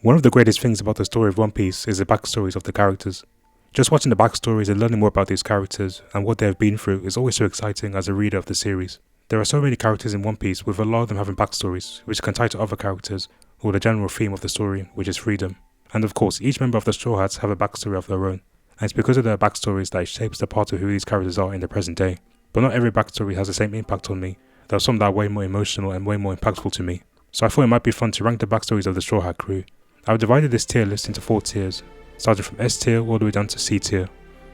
One of the greatest things about the story of One Piece is the backstories of the characters. Just watching the backstories and learning more about these characters and what they have been through is always so exciting as a reader of the series. There are so many characters in One Piece, with a lot of them having backstories, which can tie to other characters, or the general theme of the story, which is freedom. And of course, each member of the Straw Hats have a backstory of their own, and it's because of their backstories that it shapes the part of who these characters are in the present day. But not every backstory has the same impact on me. There are some that are way more emotional and way more impactful to me. So I thought it might be fun to rank the backstories of the Straw Hat crew. I've divided this tier list into 4 tiers, starting from S tier all the way down to C tier.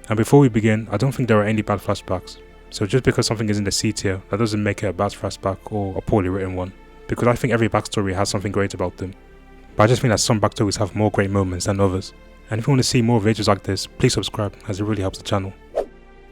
And before we begin, I don't think there are any bad flashbacks. So just because something is in the C tier, that doesn't make it a bad flashback or a poorly written one, because I think every backstory has something great about them. But I just think that some backstories have more great moments than others. And if you want to see more videos like this, please subscribe, as it really helps the channel.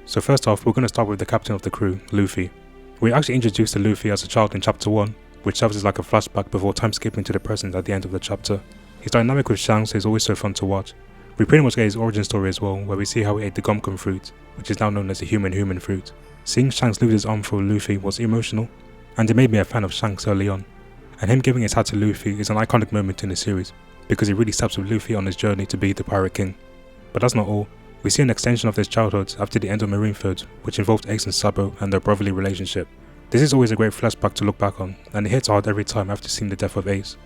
So first off, we're going to start with the captain of the crew, Luffy. We actually introduced to Luffy as a child in chapter 1, which serves as like a flashback before time skipping to the present at the end of the chapter. His dynamic with Shanks is always so fun to watch. We pretty much get his origin story as well, where we see how he ate the gum fruit, which is now known as the human fruit. Seeing Shanks lose his arm for Luffy was emotional, and it made me a fan of Shanks early on. And him giving his hat to Luffy is an iconic moment in the series, because it really steps with Luffy on his journey to be the Pirate King. But that's not all. We see an extension of this childhood after the end of Marineford, which involved Ace and Sabo and their brotherly relationship. This is always a great flashback to look back on, and it hits hard every time after seeing the death of Ace.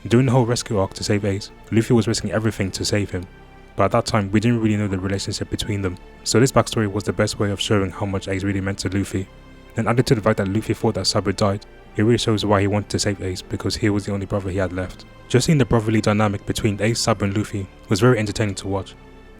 During the whole rescue arc to save Ace, Luffy was risking everything to save him, but at that time we didn't really know the relationship between them, so this backstory was the best way of showing how much Ace really meant to Luffy. And added to the fact that Luffy thought that Sabo died, it really shows why he wanted to save Ace, because he was the only brother he had left. Just seeing the brotherly dynamic between Ace, Sabo and Luffy was very entertaining to watch,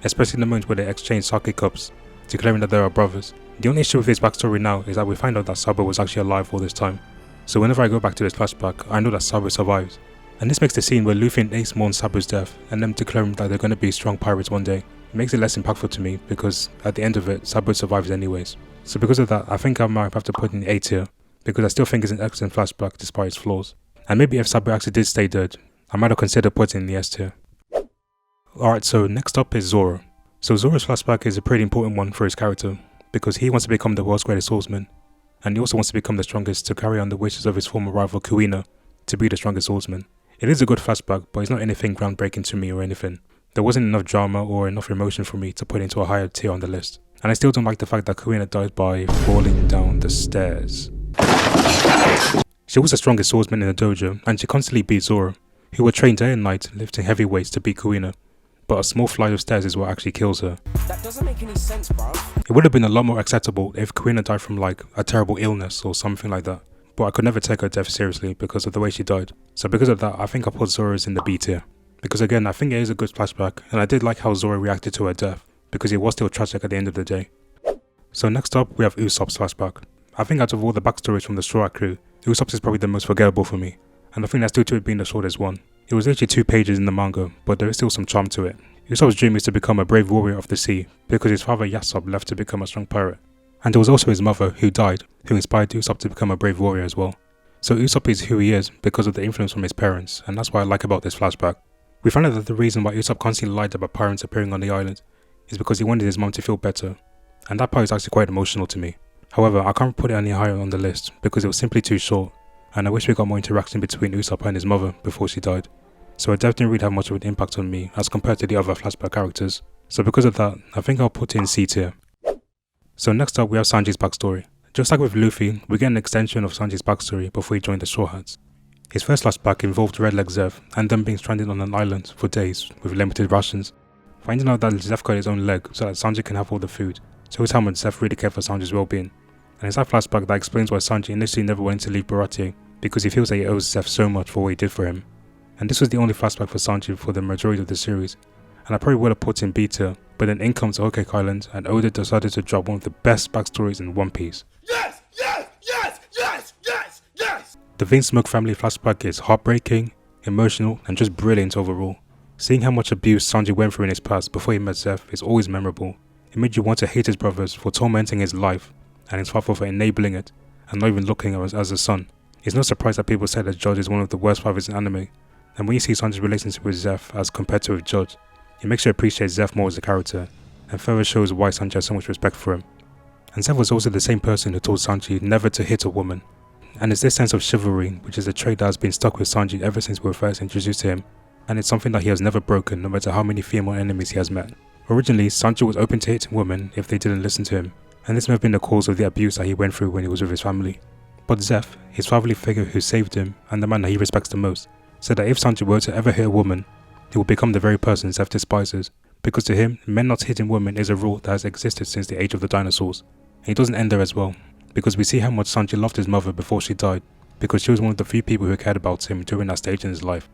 especially in the moment where they exchange sake cups, declaring that they are brothers. The only issue with his backstory now is that we find out that Sabo was actually alive all this time, so whenever I go back to this flashback, I know that Sabo survives. And this makes the scene where Luffy and Ace mourn Sabo's death and them declaring that they're going to be strong pirates one day, it makes it less impactful to me, because at the end of it, Sabo survives anyways. So because of that, I think I might have to put in A tier, because I still think it's an excellent flashback despite its flaws. And maybe if Sabo actually did stay dead, I might have considered putting in the S tier. Alright, so next up is Zoro. So Zoro's flashback is a pretty important one for his character, because he wants to become the world's greatest swordsman, and he also wants to become the strongest to carry on the wishes of his former rival Kuina to be the strongest swordsman. It is a good flashback, but it's not anything groundbreaking to me or anything. There wasn't enough drama or enough emotion for me to put into a higher tier on the list. And I still don't like the fact that Kuina died by falling down the stairs. She was the strongest swordsman in the dojo, and she constantly beat Zoro, who would train day and night lifting heavy weights to beat Kuina. But a small flight of stairs is what actually kills her. That doesn't make any sense, bro. It would have been a lot more acceptable if Kuina died from like a terrible illness or something like that. But I could never take her death seriously because of the way she died. So because of that, I think I put Zoro's in the B tier. Because again, I think it is a good flashback, and I did like how Zoro reacted to her death, because it was still tragic at the end of the day. So next up, we have Usopp's flashback. I think out of all the backstories from the Straw Hat crew, Usopp's is probably the most forgettable for me, and I think that's due to it being the shortest one. It was literally 2 pages in the manga, but there is still some charm to it. Usopp's dream is to become a brave warrior of the sea, because his father Usopp left to become a strong pirate. And it was also his mother, who died, who inspired Usopp to become a brave warrior as well. So Usopp is who he is because of the influence from his parents, and that's what I like about this flashback. We find out that the reason why Usopp constantly lied about pirates appearing on the island is because he wanted his mom to feel better, and that part is actually quite emotional to me. However, I can't put it any higher on the list because it was simply too short, and I wish we got more interaction between Usopp and his mother before she died. So it definitely really have much of an impact on me as compared to the other flashback characters. So because of that, I think I'll put it in C tier. So next up, we have Sanji's backstory. Just like with Luffy, we get an extension of Sanji's backstory before he joined the Straw Hats. His first flashback involved Red Leg Zeph and them being stranded on an island for days with limited rations. Finding out that Zeph got his own leg so that Sanji can have all the food, shows how much Zeph really cared for Sanji's well-being. And it's that flashback that explains why Sanji initially never wanted to leave Baratie, because he feels that he owes Zeph so much for what he did for him. And this was the only flashback for Sanji for the majority of the series, and I probably would have put in B tier, but then in comes Whole Cake Island, and Oda decided to drop one of the best backstories in One Piece. Yes! Yes! Yes! Yes! Yes! Yes! The Vinsmoke family flashback is heartbreaking, emotional, and just brilliant overall. Seeing how much abuse Sanji went through in his past before he met Zeph is always memorable. It made you want to hate his brothers for tormenting his life, and his father for enabling it, and not even looking at him as a son. It's no surprise that people say that Judge is one of the worst fathers in anime, and when you see Sanji's relationship with Zeph as compared to with Judge, it makes you appreciate Zeph more as a character, and further shows why Sanji has so much respect for him. And Zeph was also the same person who told Sanji never to hit a woman. And it's this sense of chivalry, which is a trait that has been stuck with Sanji ever since we were first introduced to him, and it's something that he has never broken no matter how many female enemies he has met. Originally, Sanji was open to hating women if they didn't listen to him, and this may have been the cause of the abuse that he went through when he was with his family. But Zeph, his fatherly figure who saved him and the man that he respects the most, said that if Sanji were to ever hit a woman, he would become the very person Zeph despises, because to him, men not hitting women is a rule that has existed since the age of the dinosaurs. And he doesn't end there as well, because we see how much Sanji loved his mother before she died, because she was one of the few people who cared about him during that stage in his life.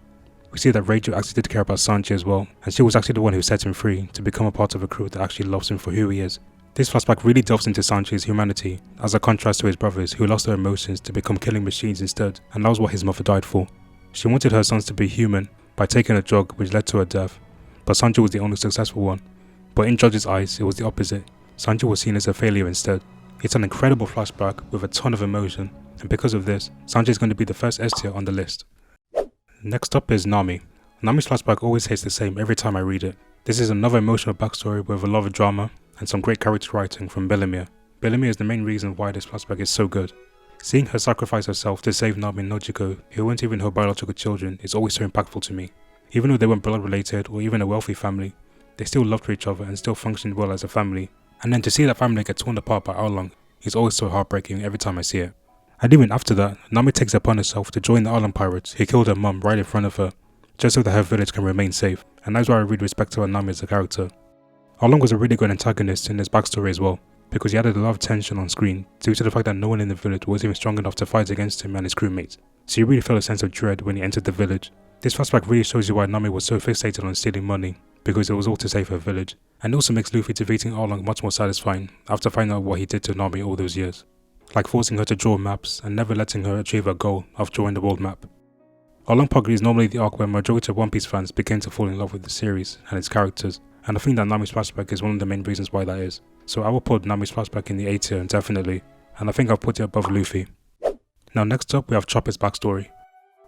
We see that Rachel actually did care about Sanji as well, and she was actually the one who set him free to become a part of a crew that actually loves him for who he is. This flashback really delves into Sanji's humanity, as a contrast to his brothers who lost their emotions to become killing machines instead, and that was what his mother died for. She wanted her sons to be human by taking a drug which led to her death, but Sanji was the only successful one. But in Judge's eyes, it was the opposite. Sanji was seen as a failure instead. It's an incredible flashback with a ton of emotion, and because of this, Sanji is going to be the first S tier on the list. Next up is Nami. Nami's flashback always hits the same every time I read it. This is another emotional backstory with a lot of drama and some great character writing from Bellemere. Bellemere is the main reason why this flashback is so good. Seeing her sacrifice herself to save Nami and Nojiko, who weren't even her biological children, is always so impactful to me. Even though they weren't blood related or even a wealthy family, they still loved for each other and still functioned well as a family. And then to see that family get torn apart by Arlong is always so heartbreaking every time I see it. And even after that, Nami takes it upon herself to join the Arlong pirates who killed her mum right in front of her, just so that her village can remain safe, and that's why I really respect her and Nami as a character. Arlong was a really good antagonist in his backstory as well, because he added a lot of tension on screen due to the fact that no one in the village was even strong enough to fight against him and his crewmates, so you really felt a sense of dread when he entered the village. This flashback really shows you why Nami was so fixated on stealing money, because it was all to save her village, and also makes Luffy defeating Arlong much more satisfying after finding out what he did to Nami all those years, like forcing her to draw maps and never letting her achieve her goal of drawing the world map. Arlong Park is normally the arc where majority of One Piece fans begin to fall in love with the series and its characters, and I think that Nami's flashback is one of the main reasons why that is. So I will put Nami's flashback in the A tier definitely, and I think I'll put it above Luffy. Now next up we have Chopper's backstory.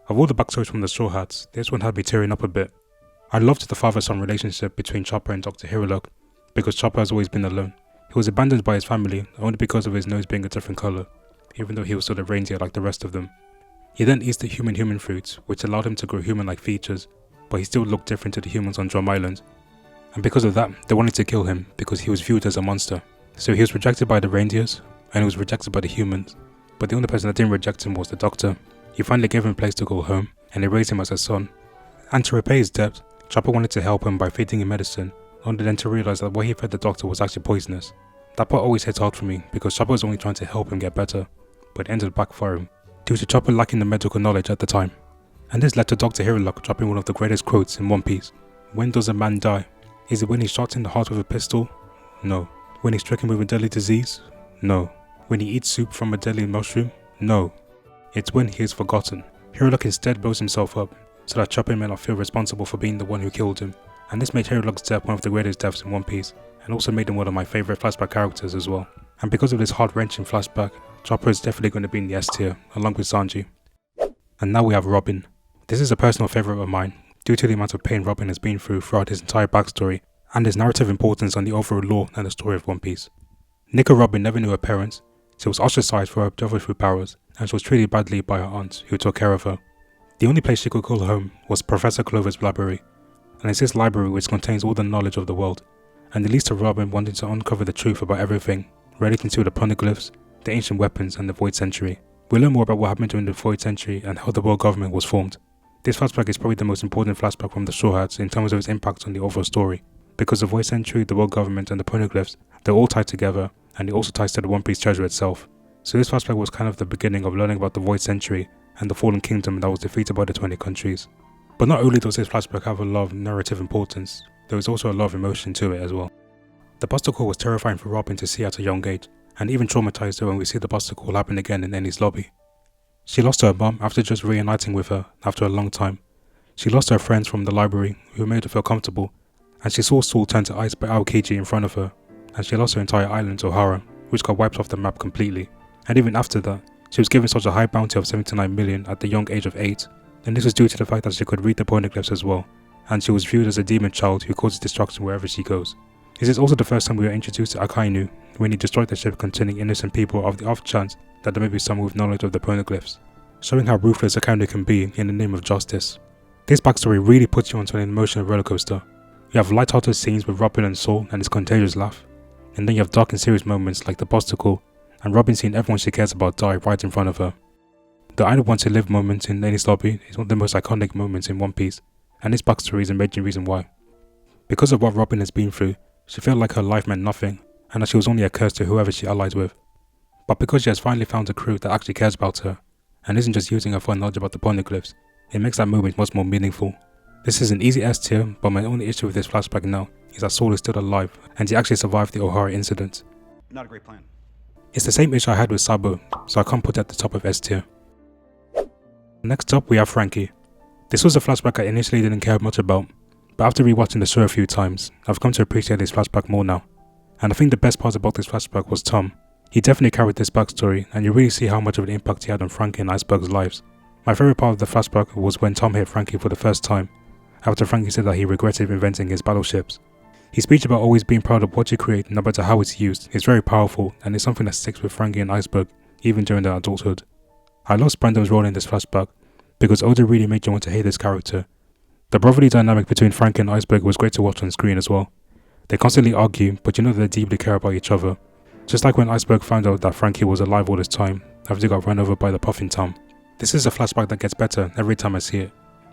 Of all the backstories from the Straw Hats, this one had me tearing up a bit. I loved the father-son relationship between Chopper and Dr. Hiriluk, because Chopper has always been alone. He was abandoned by his family only because of his nose being a different colour, even though he was still a reindeer like the rest of them. He then eats the human fruit, which allowed him to grow human-like features, but he still looked different to the humans on Drum Island. And because of that, they wanted to kill him because he was viewed as a monster. So he was rejected by the reindeers, and he was rejected by the humans. But the only person that didn't reject him was the doctor. He finally gave him a place to go home, and they raised him as a son. And to repay his debt, Chopper wanted to help him by feeding him medicine, only then to realise that what he fed the doctor was actually poisonous. That part always hits hard for me because Chopper was only trying to help him get better, but it ended up backfiring, due to Chopper lacking the medical knowledge at the time. And this led to Dr. Hiriluk dropping one of the greatest quotes in One Piece. When does a man die? Is it when he's shot in the heart with a pistol? No. When he's stricken with a deadly disease? No. When he eats soup from a deadly mushroom? No. It's when he is forgotten. Hiriluk instead blows himself up, so that Chopper may not feel responsible for being the one who killed him, and this made Hiriluk's death one of the greatest deaths in One Piece, and also made him one of my favourite flashback characters as well. And because of this heart-wrenching flashback, Chopper is definitely going to be in the S tier, along with Sanji. And now we have Robin. This is a personal favourite of mine, due to the amount of pain Robin has been through throughout his entire backstory, and his narrative importance on the overall lore and the story of One Piece. Nico Robin never knew her parents, she was ostracized for her devil-fruit powers, and she was treated badly by her aunt, who took care of her. The only place she could call home was Professor Clover's library, and it's this library which contains all the knowledge of the world, and it leads to Robin wanting to uncover the truth about everything relating to the poneglyphs, the ancient weapons, and the Void Century. We learn more about what happened during the Void Century and how the world government was formed. This flashback is probably the most important flashback from the Straw Hats in terms of its impact on the overall story, because the Void Century, the world government, and the poneglyphs, they're all tied together, and it also ties to the One Piece treasure itself. So this flashback was kind of the beginning of learning about the Void Century and the fallen kingdom that was defeated by the 20 countries. But not only does this flashback have a lot of narrative importance, there is also a lot of emotion to it as well. The Buster Call was terrifying for Robin to see at a young age, and even traumatized her when we see the Buster Call happen again in Eni's lobby. She lost her mum after just reuniting with her after a long time. She lost her friends from the library who made her feel comfortable, and she saw Saul turn to ice by Aokiji in front of her, and she lost her entire island to Ohara, which got wiped off the map completely. And even after that, she was given such a high bounty of 79 million at the young age of 8, and this was due to the fact that she could read the poneglyphs as well, and she was viewed as a demon child who causes destruction wherever she goes. This is also the first time we were introduced to Akainu, when he destroyed the ship containing innocent people of the off chance that there may be someone with knowledge of the poneglyphs, showing how ruthless Akainu can be in the name of justice. This backstory really puts you onto an emotional rollercoaster. You have light-hearted scenes with Robin and Saul and his contagious laugh, and then you have dark and serious moments like the obstacle and Robin seeing everyone she cares about die right in front of her. The I don't want to live moment in Enies Lobby is one of the most iconic moments in One Piece, and this backstory is a major reason why. Because of what Robin has been through, she felt like her life meant nothing, and that she was only a curse to whoever she allied with. But because she has finally found a crew that actually cares about her, and isn't just using her for knowledge about the poneglyphs, it makes that moment much more meaningful. This is an easy S tier, but my only issue with this flashback now is that Saul is still alive, and he actually survived the O'Hara incident. Not a great plan. It's the same issue I had with Sabo, so I can't put it at the top of S tier. Next up we have Franky. This was a flashback I initially didn't care much about, but after rewatching the show a few times, I've come to appreciate this flashback more now. And I think the best part about this flashback was Tom. He definitely carried this backstory, and you really see how much of an impact he had on Franky and Iceberg's lives. My favourite part of the flashback was when Tom hit Franky for the first time, after Franky said that he regretted inventing his battleships. His speech about always being proud of what you create, no matter how it's used, is very powerful, and is something that sticks with Franky and Iceberg, even during their adulthood. I love Brandon's role in this flashback, because Oda really made you want to hate this character. The brotherly dynamic between Franky and Iceberg was great to watch on screen as well. They constantly argue, but you know that they deeply care about each other. Just like when Iceberg found out that Franky was alive all this time, after he got run over by the Puffin Tom. This is a flashback that gets better every time I see it,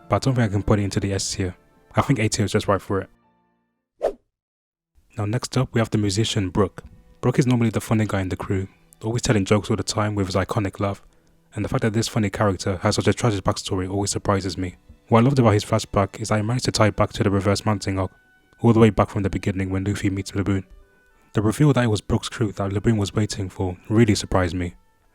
but I don't think I can put it into the S tier. I think A tier is just right for it. Now next up we have the musician Brook. Brook is normally the funny guy in the crew, always telling jokes all the time with his iconic laugh, and the fact that this funny character has such a tragic backstory always surprises me. What I loved about his flashback is that he managed to tie it back to the reverse mounting arc, all the way back from the beginning when Luffy meets Laboon. The reveal that it was Brook's crew that Laboon was waiting for really surprised me.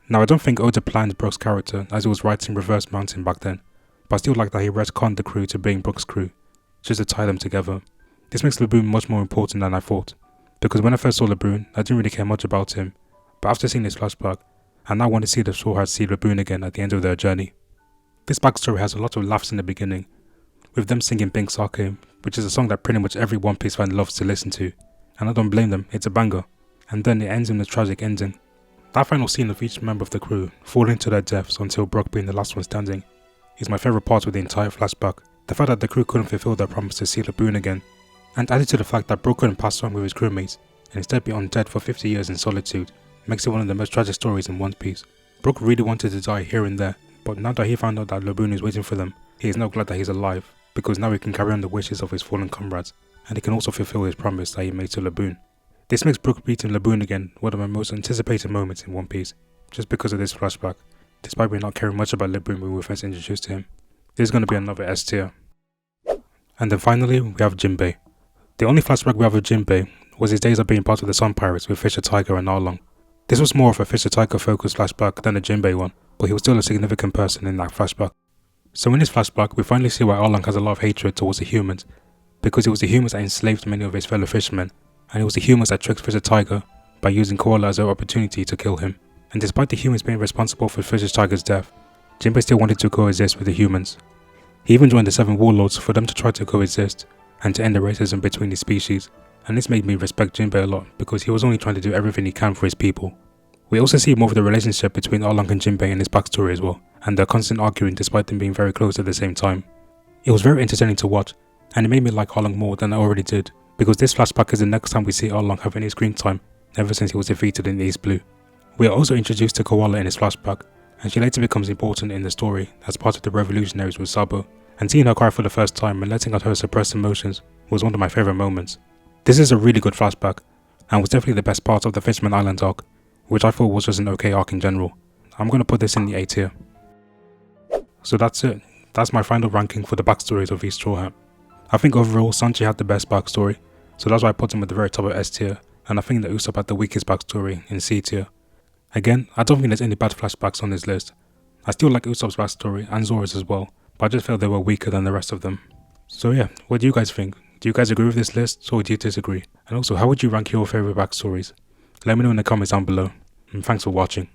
Now I don't think Oda planned Brook's character as he was writing Reverse Mountain back then, but I still like that he retconned the crew to being Brook's crew, just to tie them together. This makes Laboon much more important than I thought, because when I first saw Laboon, I didn't really care much about him, but after seeing this flashback, I now want to see the Straw Hats see Laboon again at the end of their journey. This backstory has a lot of laughs in the beginning, with them singing Pink Sake, which is a song that pretty much every One Piece fan loves to listen to, and I don't blame them, it's a banger, and then it ends in a tragic ending. That final scene of each member of the crew falling to their deaths until Brook being the last one standing is my favourite part of the entire flashback. The fact that the crew couldn't fulfill their promise to see Laboon again, and added to the fact that Brook couldn't pass on with his crewmates and instead be undead for 50 years in solitude, makes it one of the most tragic stories in One Piece. Brook really wanted to die here and there, but now that he found out that Laboon is waiting for them, he is now glad that he's alive, because now he can carry on the wishes of his fallen comrades, and he can also fulfill his promise that he made to Laboon. This makes Brook beating Laboon again one of my most anticipated moments in One Piece, just because of this flashback, despite me not caring much about Laboon when we were first introduced to him. This is going to be another S tier. And then finally, we have Jinbei. The only flashback we have of Jinbei was his days of being part of the Sun Pirates with Fisher Tiger and Arlong. This was more of a Fisher Tiger focused flashback than a Jinbei one, but he was still a significant person in that flashback. So in this flashback, we finally see why Arlong has a lot of hatred towards the humans, because it was the humans that enslaved many of his fellow fishermen, and it was the humans that tricked Fisher Tiger by using Koala as their opportunity to kill him. And despite the humans being responsible for Fisher Tiger's death, Jinbei still wanted to coexist with the humans. He even joined the 7 Warlords for them to try to coexist, and to end the racism between his species, and this made me respect Jinbei a lot because he was only trying to do everything he can for his people. We also see more of the relationship between Arlong and Jinbei in his backstory as well, and their constant arguing despite them being very close at the same time. It was very entertaining to watch, and it made me like Arlong more than I already did, because this flashback is the next time we see Arlong have any screen time, ever since he was defeated in East Blue. We are also introduced to Koala in his flashback, and she later becomes important in the story as part of the revolutionaries with Sabo, and seeing her cry for the first time and letting out her suppressed emotions was one of my favourite moments. This is a really good flashback, and was definitely the best part of the Fishman Island arc, which I thought was just an okay arc in general. I'm going to put this in the A tier. So that's it. That's my final ranking for the backstories of each Straw Hat. I think overall Sanji had the best backstory, so that's why I put him at the very top of S tier, and I think that Usopp had the weakest backstory in C tier. Again, I don't think there's any bad flashbacks on this list. I still like Usopp's backstory and Zoro's as well, but I just felt they were weaker than the rest of them. So yeah, what do you guys think? Do you guys agree with this list, or do you disagree? And also, how would you rank your favourite backstories? Let me know in the comments down below, and thanks for watching.